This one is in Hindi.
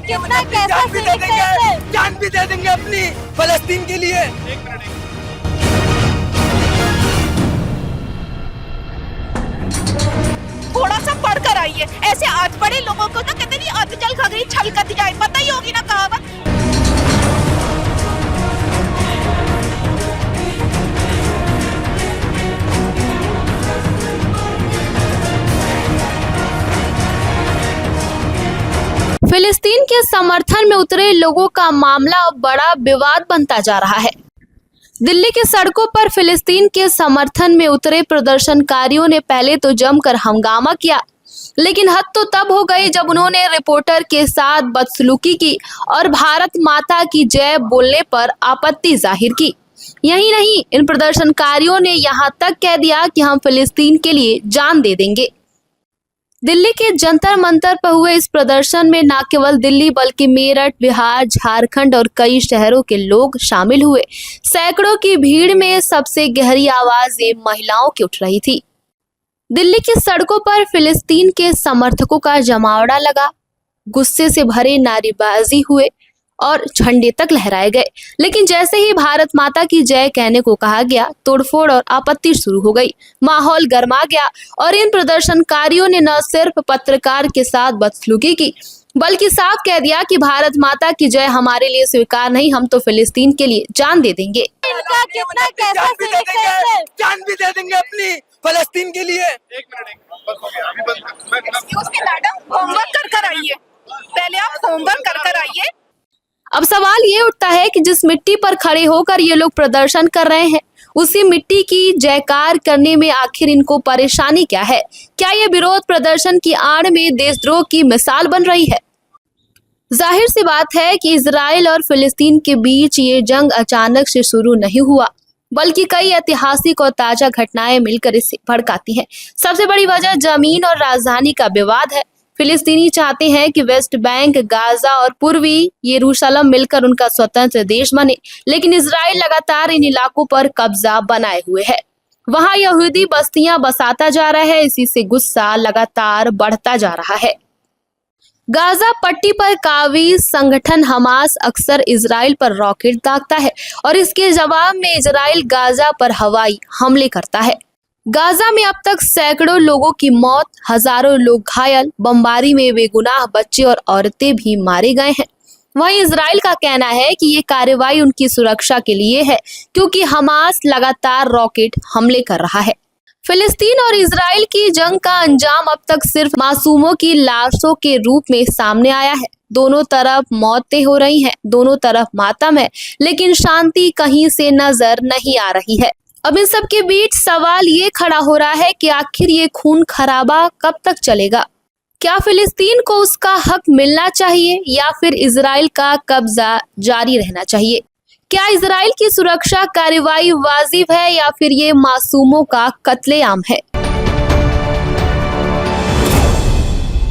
कितना कैसा जान भी दे देंगे, जान भी दे देंगे अपनी फलस्तीन के लिए। थोड़ा सा पढ़ कर आइए, ऐसे आज बड़े लोगों को ना कहते नहीं अधजल खगड़ी छलकत जाए, पता ही होगी ना कहावत। फिलिस्तीन के समर्थन में उतरे लोगों का मामला अब बड़ा विवाद बनता जा रहा है। दिल्ली की सड़कों पर फिलिस्तीन के समर्थन में उतरे प्रदर्शनकारियों ने पहले तो जमकर हंगामा किया, लेकिन हद तो तब हो गई जब उन्होंने रिपोर्टर के साथ बदसलूकी की और भारत माता की जय बोलने पर आपत्ति जाहिर की। यही नहीं, इन प्रदर्शनकारियों ने यहाँ तक कह दिया कि हम फिलिस्तीन के लिए जान दे देंगे। दिल्ली के जंतर मंतर पर हुए इस प्रदर्शन में न केवल दिल्ली बल्कि मेरठ, बिहार, झारखंड और कई शहरों के लोग शामिल हुए। सैकड़ों की भीड़ में सबसे गहरी आवाज ये महिलाओं की उठ रही थी। दिल्ली की सड़कों पर फिलिस्तीन के समर्थकों का जमावड़ा लगा, गुस्से से भरे नारेबाजी हुए और झंडे तक लहराए गए। लेकिन जैसे ही भारत माता की जय कहने को कहा गया, तोड़फोड़ और आपत्ति शुरू हो गई। माहौल गर्मा गया और इन प्रदर्शनकारियों ने न सिर्फ पत्रकार के साथ बदसलूकी की, बल्कि साफ कह दिया कि भारत माता की जय हमारे लिए स्वीकार नहीं, हम तो फिलिस्तीन के लिए जान दे देंगे। इनका कितना कैसा जान भी दे देंगे, जान भी दे देंगे अपनी फलस्तीन के लिए। एक्सक्यूज मी मैडम, होमवर्क कर आइए, पहले आप होमवर्क कर आइए। अब सवाल ये उठता है कि जिस मिट्टी पर खड़े होकर ये लोग प्रदर्शन कर रहे हैं, उसी मिट्टी की जयकार करने में आखिर इनको परेशानी क्या है? क्या ये विरोध प्रदर्शन की आड़ में देशद्रोह की मिसाल बन रही है? जाहिर सी बात है कि इजराइल और फिलिस्तीन के बीच ये जंग अचानक से शुरू नहीं हुआ, बल्कि कई ऐतिहासिक और ताजा घटनाएं मिलकर इसे भड़काती हैं। सबसे बड़ी वजह जमीन और राजधानी का विवाद है। फिलिस्तीनी चाहते हैं कि वेस्ट बैंक, गाजा और पूर्वी यरूशलेम मिलकर उनका स्वतंत्र देश बने, लेकिन इजराइल लगातार इन इलाकों पर कब्जा बनाए हुए है। वहां यहूदी बस्तियां बसाता जा रहा है, इसी से गुस्सा लगातार बढ़ता जा रहा है। गाजा पट्टी पर कावी संगठन हमास अक्सर इजराइल पर रॉकेट दागता है और इसके जवाब में इजराइल गाजा पर हवाई हमले करता है। गाजा में अब तक सैकड़ों लोगों की मौत, हजारों लोग घायल, बमबारी में बेगुनाह बच्चे और औरतें भी मारे गए हैं। वहीं इजराइल का कहना है कि ये कार्रवाई उनकी सुरक्षा के लिए है, क्योंकि हमास लगातार रॉकेट हमले कर रहा है। फिलिस्तीन और इजराइल की जंग का अंजाम अब तक सिर्फ मासूमों की लाशों के रूप में सामने आया है। दोनों तरफ मौतें हो रही हैं, दोनों तरफ मातम है, लेकिन शांति कहीं से नजर नहीं आ रही है। अब इन सब के बीच सवाल ये खड़ा हो रहा है कि आखिर ये खून खराबा कब तक चलेगा? क्या फिलिस्तीन को उसका हक मिलना चाहिए या फिर इजराइल का कब्जा जारी रहना चाहिए? क्या इजराइल की सुरक्षा कार्रवाई वाजिब है या फिर ये मासूमों का कत्लेआम है?